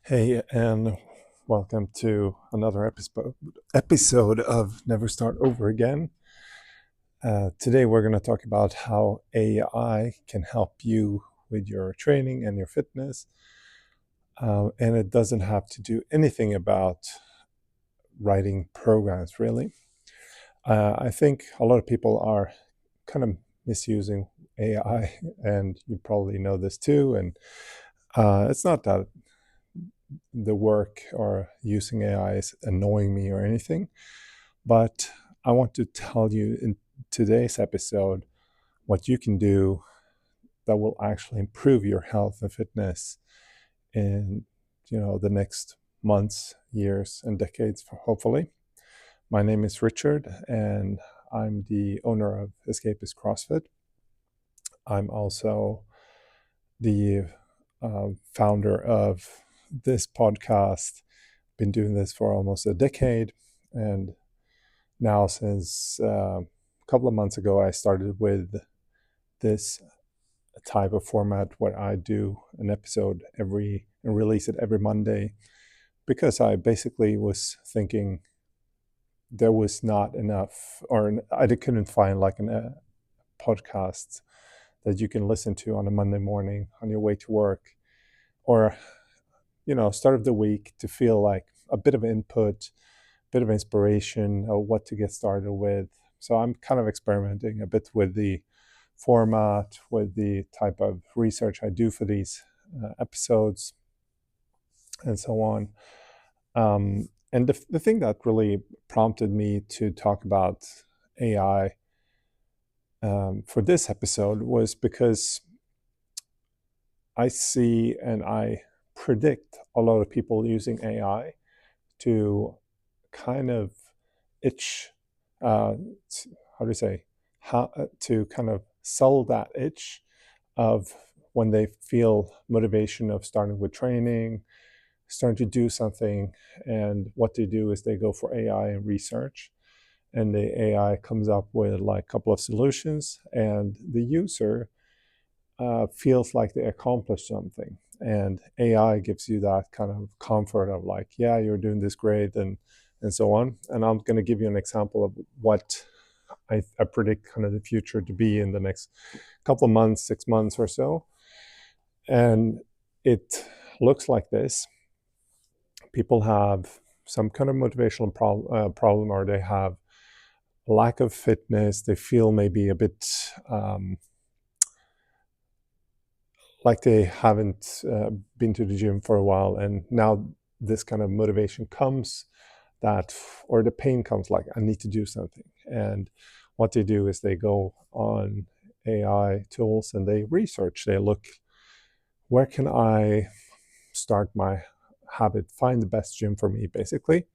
Hey, and welcome to another episode of Never Start Over Again. Today we're going to talk about how AI can help you with your training and your fitness. And it doesn't have to do anything about writing programs, really. I think a lot of people are kind of misusing AI, and you probably know this too. And it's not that the work or using AI is annoying me or anything, but I want to tell you in today's episode what you can do that will actually improve your health and fitness in the next months, years, and decades, hopefully. My name is Rickard, and I'm the owner of Escapist CrossFit. I'm also the founder of this podcast. Been doing this for almost a decade, and now since a couple of months ago I started with this type of format where I do an episode and release it every Monday, because I basically was thinking there was not enough, or I couldn't find like a podcast that you can listen to on a Monday morning on your way to work, or start of the week, to feel like a bit of input, bit of inspiration of what to get started with. So I'm kind of experimenting a bit with the format, with the type of research I do for these episodes, and so on. And the thing that really prompted me to talk about AI for this episode was because I see and I predict a lot of people using AI to kind of itch, how do you say, how to kind of sell that itch of when they feel motivation of starting with training, starting to do something, and what they do is they go for AI and research, and the AI comes up with like a couple of solutions, and the user feels like they accomplished something, and AI gives you that kind of comfort of like, yeah, you're doing this great, and so on. And I'm going to give you an example of what I predict kind of the future to be in the next couple of months, 6 months or so. And it looks like this. People have some kind of motivational problem, or they have lack of fitness. They feel maybe a bit like they haven't been to the gym for a while, and now this kind of motivation comes, that, or the pain comes, like, I need to do something. And what they do is they go on AI tools and they research, they look, where can I start my habit, find the best gym for me, basically.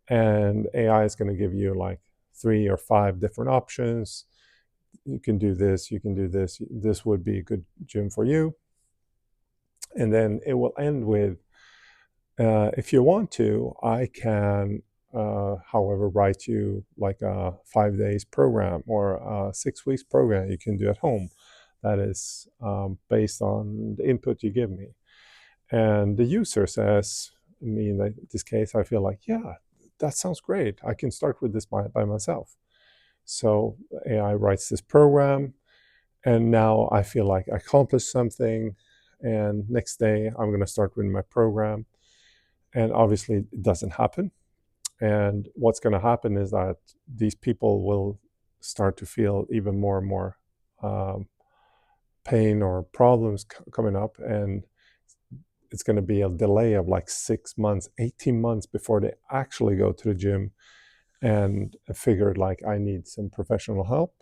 And AI is going to give you like 3 or 5 different options. You can do this, you can do this, this would be a good gym for you. And then it will end with, if you want to, I can, however, write you like a 5 days program or a 6 weeks program you can do at home that is based on the input you give me. And the user says, me in this case, I feel like, yeah, that sounds great. I can start with this by myself. So AI writes this program, and now I feel like I accomplished something. And next day I'm going to start with my program. And obviously it doesn't happen. And what's going to happen is that these people will start to feel even more and more pain or problems coming up. And it's going to be a delay of like 6 months, 18 months before they actually go to the gym and figured like, I need some professional help.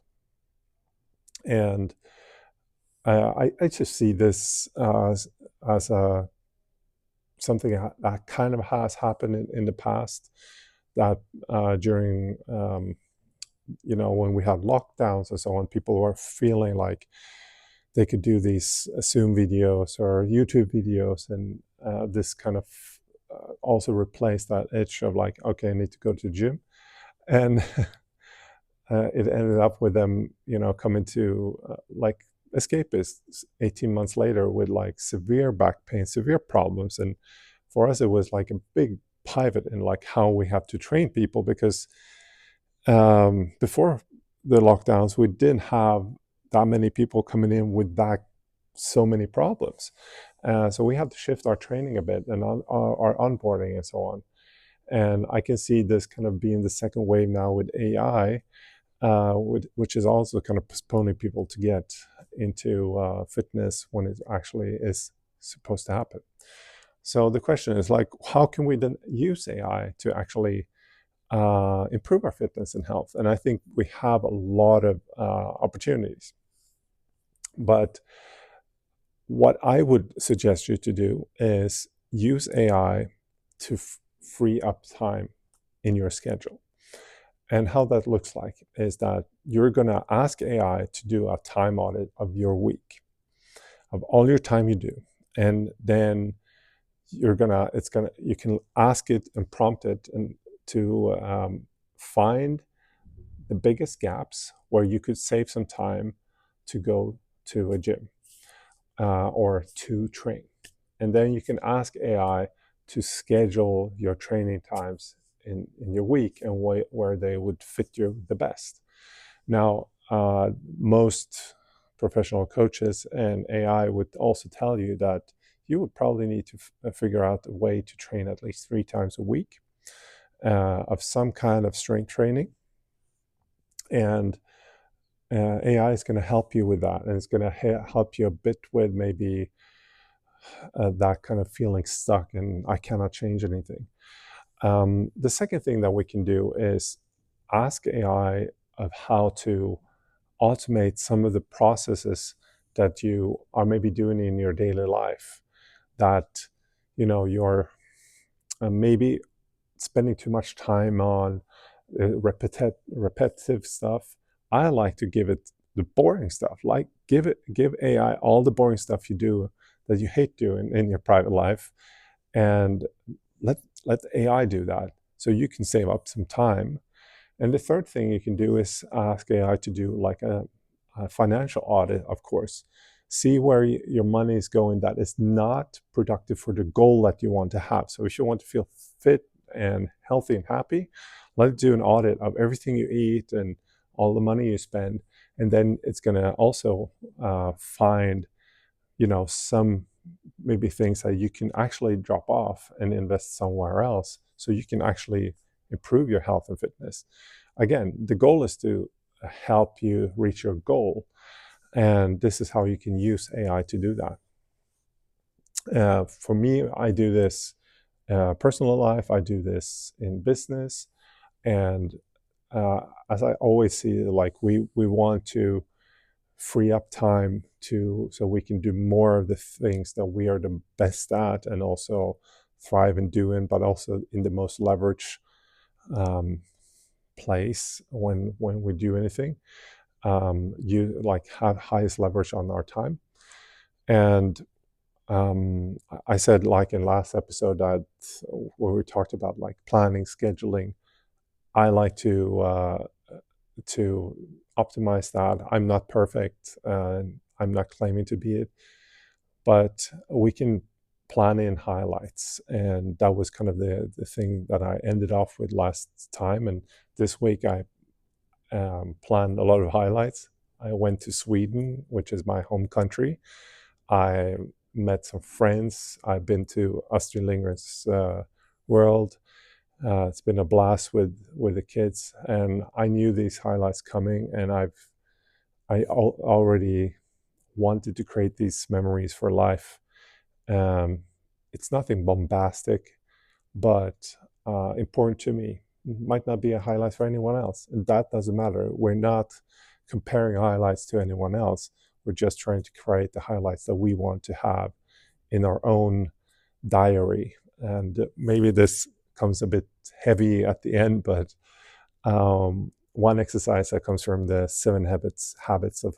And I just see this as something that kind of has happened in the past, that during when we had lockdowns and so on, people were feeling like they could do these Zoom videos or YouTube videos, and this kind of also replaced that itch of like, okay, I need to go to the gym. And it ended up with them, coming to like Escapists 18 months later with like severe back pain, severe problems. And for us, it was like a big pivot in like how we have to train people, because before the lockdowns, we didn't have that many people coming in with that so many problems. So we had to shift our training a bit and our onboarding and so on. And I can see this kind of being the second wave now with AI, which is also kind of postponing people to get into fitness when it actually is supposed to happen. So the question is like, how can we then use AI to actually improve our fitness and health? And I think we have a lot of opportunities. But what I would suggest you to do is use AI to free up time in your schedule. And how that looks like is that you're going to ask AI to do a time audit of your week, of all your time you do. And then you can ask it and prompt it and to find the biggest gaps where you could save some time to go to a gym or to train. And then you can ask AI to schedule your training times in your week and where they would fit you the best. Now, most professional coaches and AI would also tell you that you would probably need to figure out a way to train at least 3 times a week of some kind of strength training. And AI is going to help you with that, and it's going to help you a bit with maybe that kind of feeling stuck and I cannot change anything. The second thing that we can do is ask AI of how to automate some of the processes that you are maybe doing in your daily life that you're maybe spending too much time on repetitive stuff. I like to give it the boring stuff, like give AI all the boring stuff you do that you hate doing in your private life, and let AI do that so you can save up some time. And the third thing you can do is ask AI to do like a financial audit, of course. See where your money is going that is not productive for the goal that you want to have. So if you want to feel fit and healthy and happy, let's do an audit of everything you eat and all the money you spend. And then it's going to also find, some maybe things that you can actually drop off and invest somewhere else so you can actually improve your health and fitness. Again, the goal is to help you reach your goal. And this is how you can use AI to do that. For me, I do this personal life, I do this in business. And as I always see, like we want to free up time so we can do more of the things that we are the best at and also thrive in doing, but also in the most leverage place when we do anything. You like have highest leverage on our time. And I said, like in last episode, that where we talked about like planning, scheduling, I like to optimize that. I'm not perfect, and I'm not claiming to be it, but we can plan in highlights, and that was kind of the thing that I ended off with last time. And this week I planned a lot of highlights. I went to Sweden, which is my home country. I met some friends. I've been to Astrid Lindgren's world. It's been a blast with the kids, and I knew these highlights coming, and I already wanted to create these memories for life. It's nothing bombastic, but important to me. It might not be a highlight for anyone else, and that doesn't matter. We're not comparing highlights to anyone else. We're just trying to create the highlights that we want to have in our own diary. And maybe this comes a bit heavy at the end, but one exercise that comes from the 7 habits of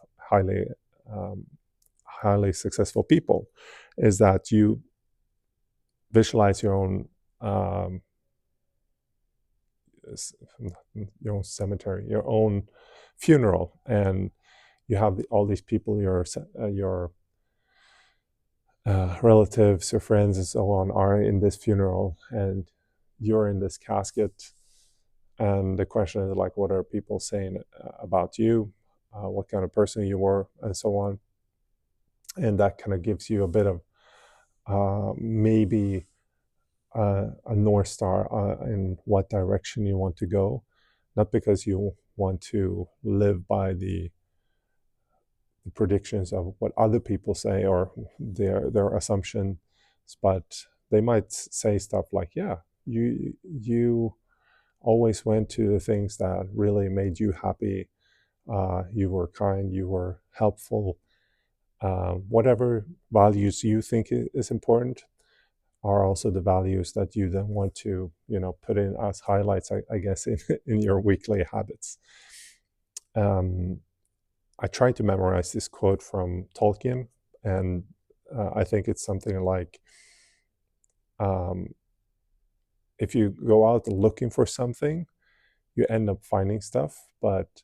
highly successful people is that you visualize your own cemetery, your own funeral, and you have all these people you're relatives or friends and so on are in this funeral, and you're in this casket, and the question is like, what are people saying about you, what kind of person you were, and so on. And that kind of gives you a bit of maybe a North Star in what direction you want to go, not because you want to live by the predictions of what other people say or their assumptions, but they might say stuff like, yeah, you always went to the things that really made you happy. You were kind, you were helpful. Whatever values you think is important are also the values that you then want to, put in as highlights, I guess, in your weekly habits. I tried to memorize this quote from Tolkien, and I think it's something like, if you go out looking for something, you end up finding stuff, but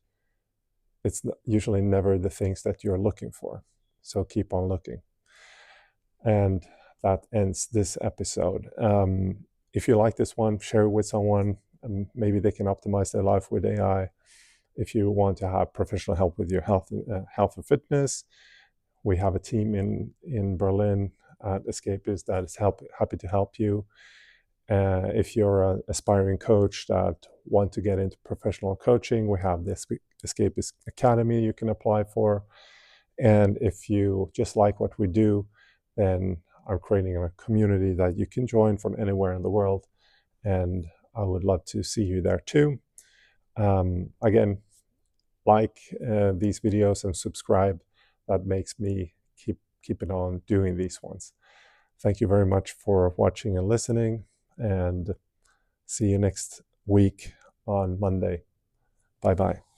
it's usually never the things that you're looking for. So keep on looking. And that ends this episode. If you like this one, share it with someone, and maybe they can optimize their life with AI. If you want to have professional help with your health and fitness, we have a team in Berlin at Escapist that is happy to help you. If you're an aspiring coach that want to get into professional coaching, we have the Escapist Academy you can apply for. And if you just like what we do, then I'm creating a community that you can join from anywhere in the world. And I would love to see you there too. Again, like these videos and subscribe. That makes me keep it on doing these ones. Thank you very much for watching and listening, and see you next week on Monday. Bye-bye.